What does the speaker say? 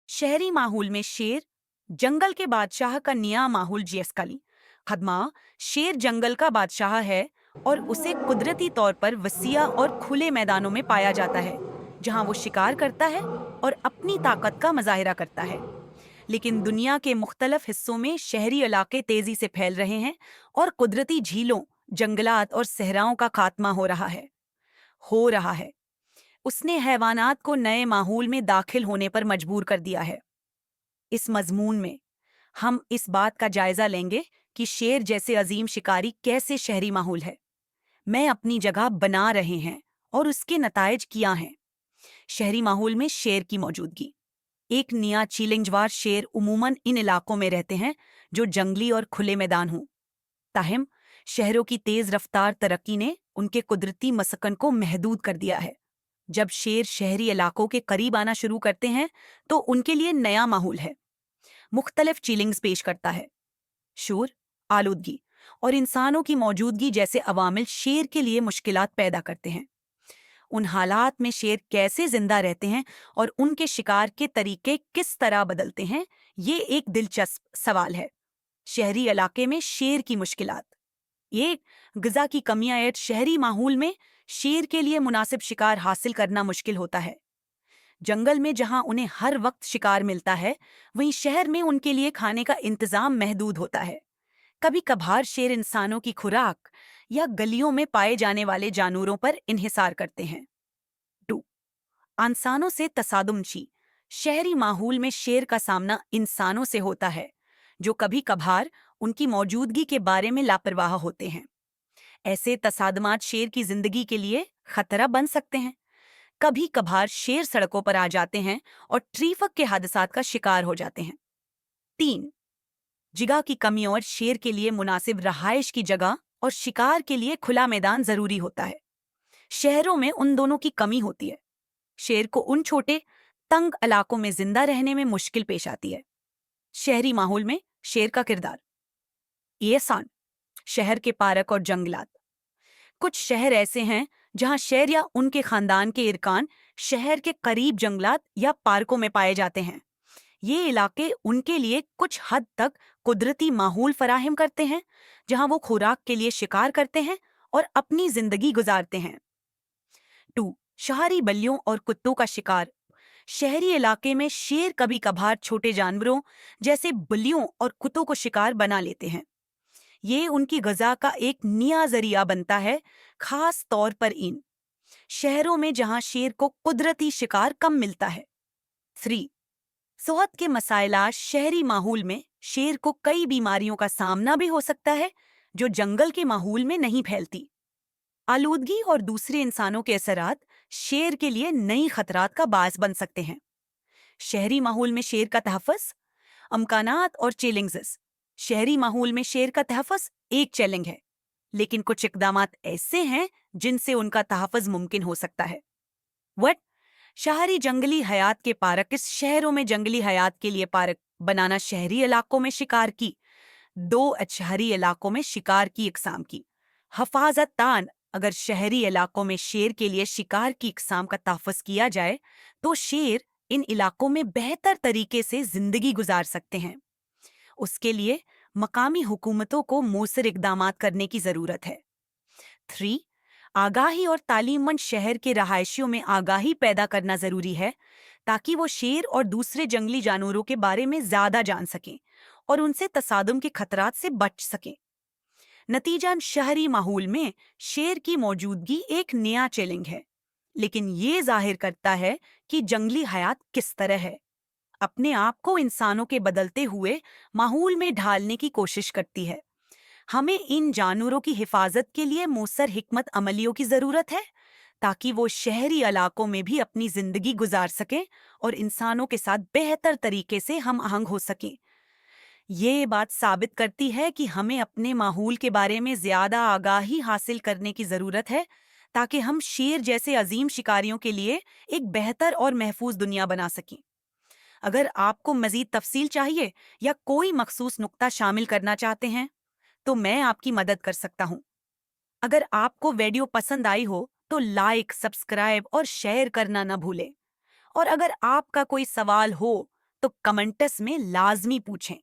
शहरी माहौल में शेर जंगल के बादशाह का नया माहौल जियस्काली खदमा शेर जंगल का बादशाह है और उसे कुदरती तौर पर वसीआ और खुले मैदानों में पाया जाता है जहां वो शिकार करता है और अपनी ताकत का मुजाहिरा करता है। लेकिन दुनिया के मुख्तलिफ हिस्सों में शहरी इलाके तेजी से फैल रहे हैं और कुदरती झीलों, जंगलात और सहराओं का खात्मा हो रहा है। उसने हैवानात को नए माहौल में दाखिल होने पर मजबूर कर दिया है। इस मजमून में हम इस बात का जायजा लेंगे कि शेर जैसे अजीम शिकारी कैसे शहरी माहौल है मैं अपनी जगह बना रहे हैं और उसके नतायज क्या हैं। शहरी माहौल में शेर की मौजूदगी। एक निया चीलिंजवार शेर उमूमन इन इलाकों में रहते हैं जो जंगली और खुले मैदान हों। ताहम शहरों की तेज रफ्तार तरक्की ने उनके कुदरती मसकन को महदूद कर दिया है। जब शेर शहरी इलाकों के करीब आना शुरू करते हैं तो उनके लिए नया माहौल है, मुख्तलिफ चीलिंग्स पेश करता है। शोर, आलूदगी और इंसानों की मौजूदगी जैसे अवामिल शेर के लिए मुश्किलात पैदा करते हैं। उन हालात में शेर कैसे जिंदा रहते हैं और उनके शिकार के तरीके किस तरह बदलते हैं, ये एक दिलचस्प सवाल है। शहरी इलाके में शेर की मुश्किलात। ये ग़िज़ा की कमियां शहरी माहौल में शेर के लिए मुनासिब शिकार हासिल करना मुश्किल होता है। जंगल में जहां उन्हें हर वक्त शिकार मिलता है, वहीं शहर में उनके लिए खाने का इंतजाम महदूद होता है। कभी कभार शेर इंसानों की खुराक या गलियों में पाए जाने वाले जानवरों पर इन्हिसार करते हैं। टू, इंसानों से तसादुमची। शहरी माहौल में शेर का सामना इंसानों से होता है जो कभी कभार उनकी मौजूदगी के बारे में लापरवाह होते हैं। ऐसे तसादमात शेर की जिंदगी के लिए खतरा बन सकते हैं। कभी कभार शेर सड़कों पर आ जाते हैं और ट्रैफिक के हादसात का शिकार हो जाते हैं। 3, जगह की कमी और शेर के लिए मुनासिब रहायश की जगह और शिकार के लिए खुला मैदान जरूरी होता है। शहरों में उन दोनों की कमी होती है। शेर को उन छोटे तंग इलाकों में जिंदा रहने में मुश्किल पेश आती है। शहरी माहौल में शेर का किरदार। ये सान, शहर के पार्क और जंगलात। कुछ शहर ऐसे हैं जहां शेर या उनके खानदान के इरकान शहर के करीब जंगलात या पार्कों में पाए जाते हैं। ये इलाके उनके लिए कुछ हद तक कुदरती माहौल फराहम करते हैं जहां वो खुराक के लिए शिकार करते हैं और अपनी जिंदगी गुजारते हैं। 2, शहरी बल्लियों और कुत्तों का शिकार। शहरी इलाके में शेर कभी कभार छोटे जानवरों जैसे बिल्लियों और कुत्तों को शिकार बना लेते हैं। ये उनकी ग़िज़ा का एक नया जरिया बनता है, खास तौर पर इन शहरों में जहां शेर को कुदरती शिकार कम मिलता है। 3, सेहत के मसाइला। शहरी माहौल में शेर को कई बीमारियों का सामना भी हो सकता है जो जंगल के माहौल में नहीं फैलती। आलूदगी और दूसरे इंसानों के असरात शेर के लिए नई खतरात का बायस बन सकते हैं। शहरी माहौल में शेर का तहफ़्फ़ुज़, अमकानात और चैलेंजेस। शहरी माहौल में शेर का तहफ़्फ़ुज़ एक चैलेंज है, लेकिन कुछ इक़दामात ऐसे हैं जिनसे उनका तहफ़्फ़ुज़ मुमकिन हो सकता है। वट शहरी जंगली हयात के पार्क। इस शहरों में जंगली हयात के लिए पार्क बनाना शहरी इलाकों में शिकार की दो शहरी इलाकों में शिकार की इकसाम की हफाजत तान। अगर शहरी इलाकों में शेर के लिए शिकार की इकसाम का तहफ़्फ़ुज़ किया जाए तो शेर इन इलाकों में बेहतर तरीके से जिंदगी गुजार सकते हैं। उसके लिए मकामी हुकूमतों को मौसर इक़दामात करने की ज़रूरत है। 3, आगाही और तालीममंद। शहर के रहायशियों में आगाही पैदा करना ज़रूरी है ताकि वो शेर और दूसरे जंगली जानवरों के बारे में ज़्यादा जान सकें और उनसे तसादुम के खतरात से बच सकें। नतीजन शहरी माहौल में शेर की मौजूदगी एक नया चैलेंज है, लेकिन ये जाहिर करता है कि जंगली हयात किस तरह है अपने आप को इंसानों के बदलते हुए माहौल में ढालने की कोशिश करती है। हमें इन जानवरों की हिफाजत के लिए मौसर हिकमत अमलियों की ज़रूरत है ताकि वो शहरी इलाकों में भी अपनी ज़िंदगी गुजार सकें और इंसानों के साथ बेहतर तरीके से हम आहंग हो सकें। ये बात साबित करती है कि हमें अपने माहौल के बारे में ज़्यादा आगाही हासिल करने की ज़रूरत है ताकि हम शेर जैसे अजीम शिकारियों के लिए एक बेहतर और महफूज दुनिया बना सकें। अगर आपको मज़ीद तफसील चाहिए या कोई मखसूस नुक्ता शामिल करना चाहते हैं तो मैं आपकी मदद कर सकता हूँ। अगर आपको वीडियो पसंद आई हो तो लाइक, सब्सक्राइब और शेयर करना न भूलें। और अगर आपका कोई सवाल हो تو کمنٹس میں لازمی پوچھیں۔